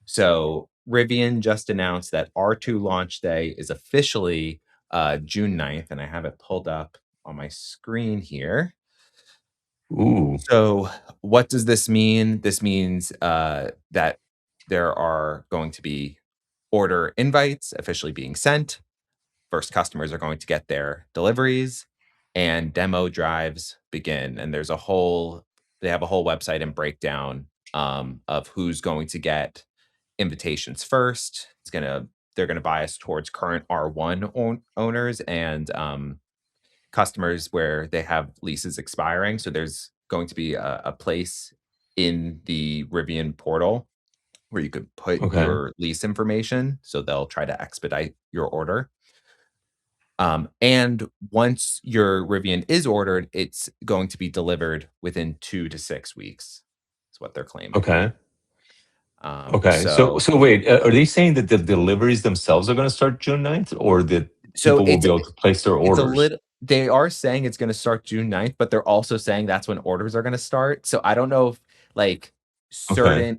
So Rivian just announced that R2 launch day is officially June 9th, and I have it pulled up on my screen here. Ooh. So what does this mean? This means that there are going to be order invites officially being sent. First customers are going to get their deliveries and demo drives begin. And they have a whole website and breakdown of who's going to get invitations first. They're gonna bias towards current R1 owners and customers where they have leases expiring. So there's going to be a place in the Rivian portal where you could put Okay. your lease information. So they'll try to expedite your order. And once your Rivian is ordered, it's going to be delivered within 2 to 6 weeks. Is what they're claiming. Okay. Um, Okay. So so so wait, are they saying that the deliveries themselves are going to start June 9th, or that so people will be able to place their it's a orders? little they are saying it's gonna start June 9th, but they're also saying that's when orders are gonna start. So I don't know if, like, Okay. certain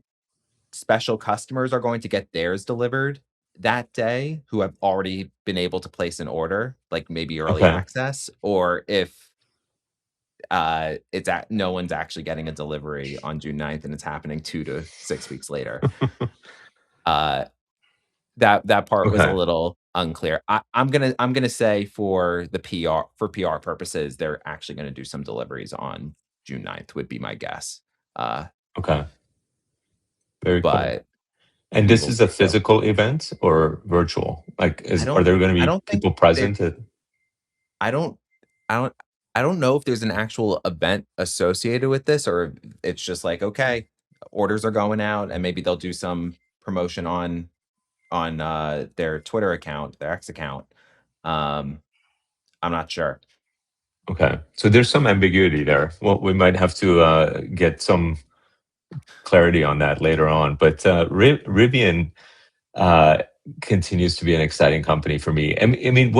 special customers are going to get theirs delivered that day who have already been able to place an order, like maybe early Okay. access, or if, it's at no one's actually getting a delivery on June 9th and it's happening 2 to 6 weeks later. Uh that part was a Okay. little unclear. I'm gonna say for PR purposes, they're actually gonna do some deliveries on June 9th would be my guess. Uh, Okay. Very cool. but And we this will is a see. So physical event or virtual? Like, I are don't there going to I be don't think people there present? I don't I don't I don't know if there's an actual event associated with this or if it's just like, okay, orders are going out and maybe they'll do some promotion on their Twitter account, their X account. Um, I'm not sure. Okay. So there's some ambiguity there. Well, we might have to get some clarity on that later on. But Rivian uh, continues to be an exciting company for me. I mean,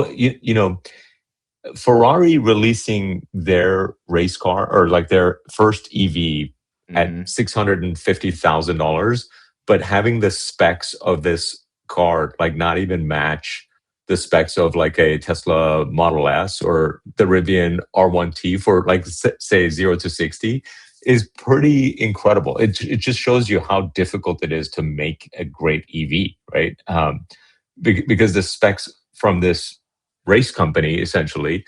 Ferrari releasing their race car or like their first EV at Mhm. $650,000, but having the specs of this car like not even match the specs of like a Tesla Model S or the Rivian R1T for like say 0 to 60 is pretty incredible. It just shows you how difficult it is to make a great EV, right? Because the specs from this race company essentially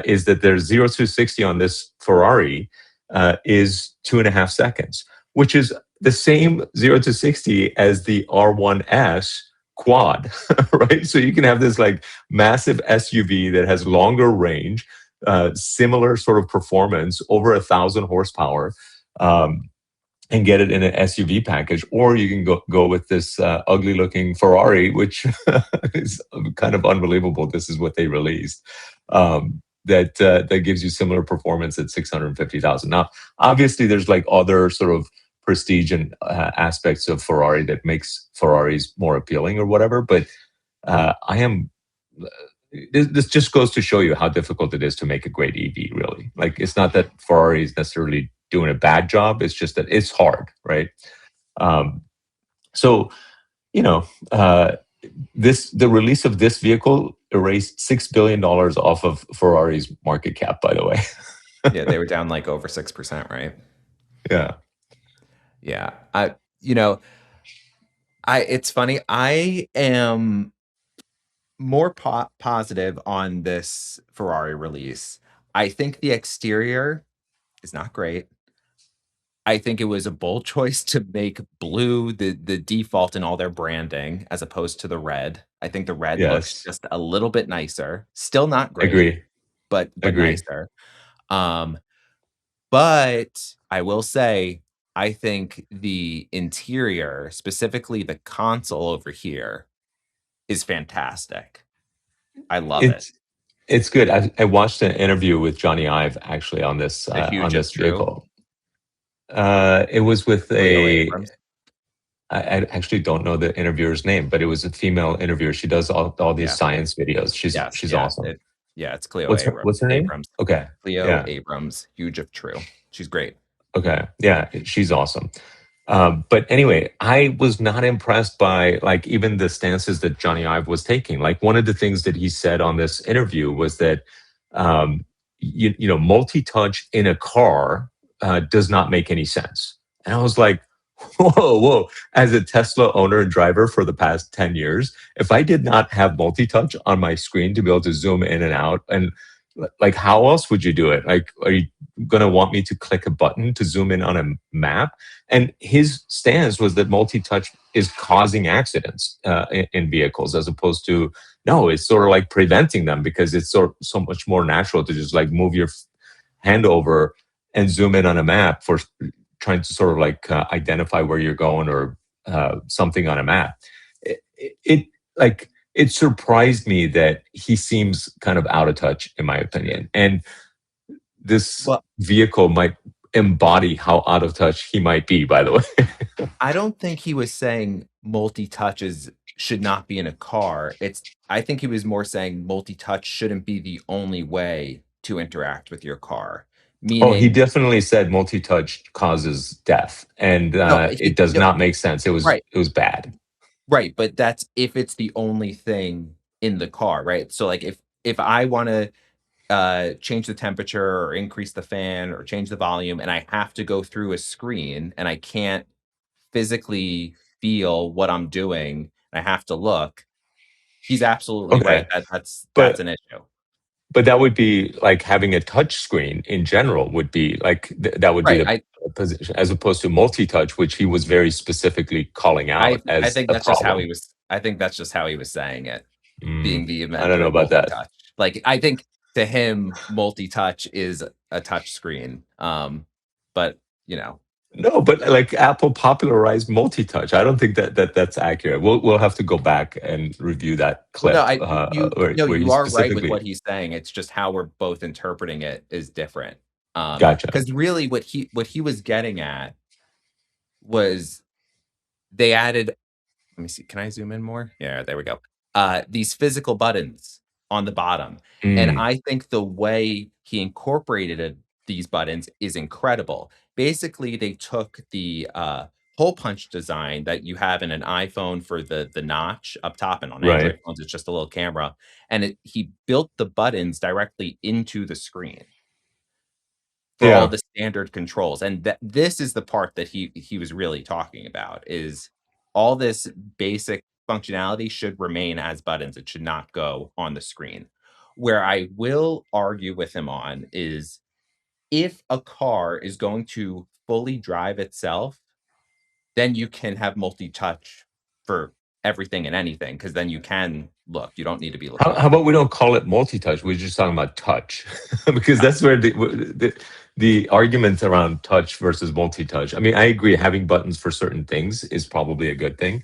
is that their 0 to 60 on this Ferrari is 2.5 seconds, which is the same 0 to 60 as the R1S quad, right? So you can have this like massive SUV that has longer range, similar sort of performance, over 1,000 horsepower. Um, and get it in an SUV package, or you can go with this ugly looking Ferrari, which is kind of unbelievable. This is what they released. That gives you similar performance at 650,000. Now, obviously, there's like other sort of prestige and aspects of Ferrari that makes Ferraris more appealing or whatever. But I am. This just goes to show you how difficult it is to make a great EV. Really, like it's not that Ferrari is necessarily doing a bad job. It's just that it's hard, right? Um, so you know, the release of this vehicle erased $6 billion off of Ferrari's market cap. By the way, Yeah, they were down like over 6%, right? yeah, Yeah. You know, it's funny. I am more positive on this Ferrari release. I think the exterior is not great. I think it was a bold choice to make blue the default in all their branding as opposed to the red. I think the red looks yes, just a little bit nicer. Still not great, agree, but agree. nicer. Um, but I will say, I think the interior, specifically the console over here, is fantastic. I love it. It's it's good. I watched an interview with Johnny Ive actually The on huge if this true, vehicle. It was with Cleo a Abrams. I actually don't know the interviewer's name, but it was a female interviewer. She does all these Yeah. science videos. Yes. She's Yeah. awesome. It's Cleo What's her name? Abrams. Okay. Cleo Yeah. Abrams, huge if true. She's great. Okay. Yeah, she's awesome. But anyway, I was not impressed by like even the stances that Johnny Ive was taking. Like one of the things that he said on this interview was that you know, multi-touch in a car does not make any sense. And I was like, whoa. As a Tesla owner and driver for the past 10 years, if I did not have multi-touch on my screen to be able to zoom in and out, and like, how else would you do it? Like, are you going to want me to click a button to zoom in on a map? And his stance was that multi-touch is causing accidents in vehicles, as opposed to, no, it's sort of like preventing them, because it's so much more natural to just like move your hand over and zoom in on a map for trying to sort of like identify where you're going, or something on a map. It like it surprised me that he seems kind of out of touch, in my opinion. And this Well, vehicle might embody how out of touch he might be, by the way. I don't think he was saying multi-touches should not be in a car. I think he was more saying multi-touch shouldn't be the only way to interact with your car. Oh, he Meaning, definitely said multi-touch causes death, and no, it does no, not make sense. right, It was bad. right, but that's if it's the only thing in the car, right? So, like, if I wanna, change the temperature or increase the fan or change the volume, and I have to go through a screen and I can't physically feel what I'm doing, I have to look, he's absolutely right. Okay, That's but an issue. that would be like having a touch screen in general would be like that would be Right, the position, as opposed to multi-touch, which he was very specifically calling out I as think a that's just how he problem. was I think that's just how he was saying it, being I don't vehement know with about that. multi-touch. Like, I think to him, multi-touch is a touch screen, but, you know, No, but like Apple popularized multi-touch. I don't think that's accurate. We'll have to go back and review that well, no, clip no, where he you are right with specifically. what he's saying, it's just how we're both interpreting it is different. Gotcha. Because really what he was getting at was they added let me see, can I zoom in more? Yeah, there we go. These physical buttons on the bottom, and Mm, I think the way he incorporated these buttons is incredible. Basically, they took the, hole punch design that you have in an iPhone for the notch up top, and on right. Android phones, it's just a little camera, and he built the buttons directly into the screen for all Yeah. the standard controls, and this is the part that he was really talking about, is all this basic functionality should remain as buttons, it should not go on the screen. Where I will argue with him on is if a car is going to fully drive itself, then you can have multi-touch for everything and anything, because then you can look, you don't need to be looking How at the about we don't call it multi-touch? We're just talking about touch, because touch. that's where the arguments around touch versus multi-touch. I mean, I agree. Having buttons for certain things is probably a good thing,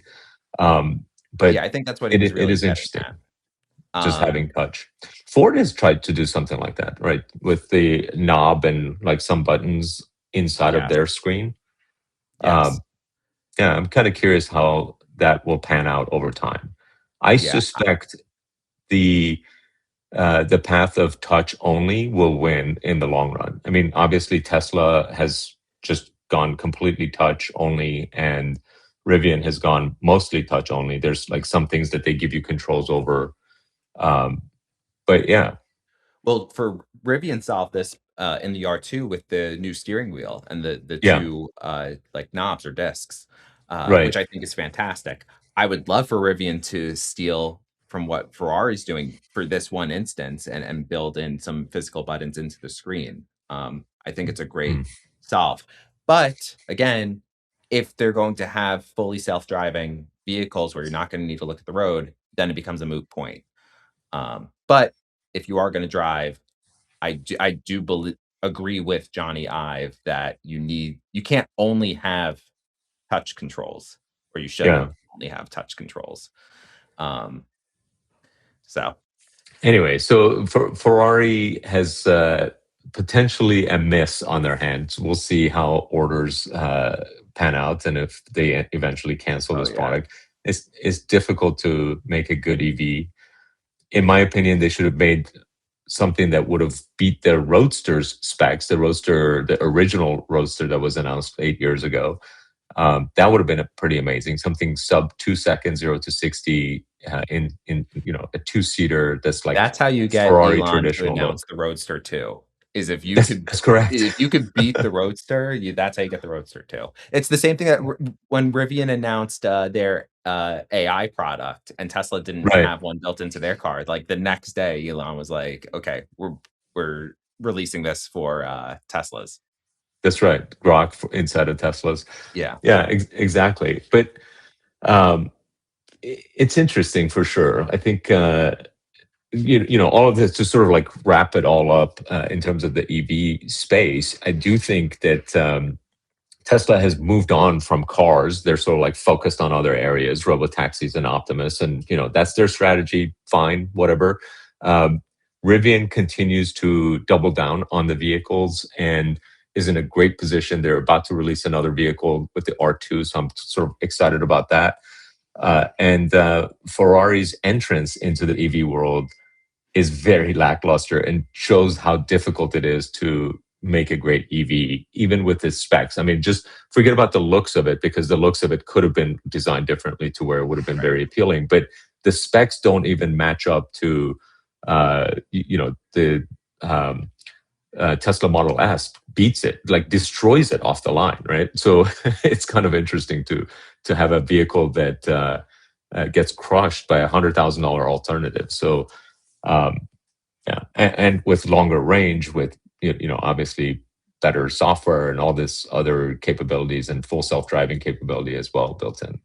Yeah, but I think that's what he was it really is getting interesting at. just having touch. Ford has tried to do something like that, right? With the knob and like some buttons inside of Yes, their screen. yes, Um, yeah, I'm kind of curious how that will pan out over time. I yeah. suspect the path of touch only will win in the long run. I mean, obviously Tesla has just gone completely touch only, and Rivian has gone mostly touch only. There's like some things that they give you controls over, um, but yeah, Well, for Rivian solved this, in the R2 with the new steering wheel and the yeah, 2, like, knobs or discs, which right, I think is fantastic. I would love for Rivian to steal from what Ferrari's doing for this one instance and build in some physical buttons into the screen. I think it's a great mm, solve. But, again, if they're going to have fully self-driving vehicles where you're not gonna need to look at the road, then it becomes a moot point. But if you are gonna drive, I do belie agree with Johnny Ive that you can't only have touch controls, or you yeah. shouldn't only have touch controls. Um, so Anyway, so Ferrari has potentially a miss on their hands. We'll see how orders pan out, and if they eventually cancel oh, this yeah. product. It's difficult to make a good EV. In my opinion, they should have made something that would have beat their Roadster's specs, the Roadster, the original Roadster that was announced 8 years ago. That would have been a pretty amazing. Something sub 2 seconds, 0 to 60, in a two-seater that's like That's how you get Ferrari Elon to traditional look. announce the Roadster 2, is That's correct. if you could beat the Roadster, that's how you get the Roadster 2. It's the same thing that when Rivian announced, their, AI product and Tesla didn't Right. have one built into their car, like, the next day, Elon was like, "Okay, we're releasing this for, Teslas." That's right. Grok inside of Teslas. Yeah. Yeah, exactly. But um, it's interesting for sure. I think all of this to sort of like wrap it all up in terms of the EV space. I do think that Tesla has moved on from cars. They're sort of like focused on other areas, robotaxis and Optimus, and that's their strategy. Fine, whatever. Um, Rivian continues to double down on the vehicles and is in a great position. They're about to release another vehicle with the R2, so I'm sort of excited about that. And Ferrari's entrance into the EV world is very lackluster and shows how difficult it is to make a great EV, even with its specs. I mean, just forget about the looks of it, because the looks of it could have been designed differently to where it would have been Right. very appealing. But the specs don't even match up to, the Tesla Model S beats it, like destroys it off the line, right? So it's kind of interesting to have a vehicle that gets crushed by $100,000 alternative. So yeah, and with longer range, with obviously better software and all this other capabilities and full self-driving capability as well built in.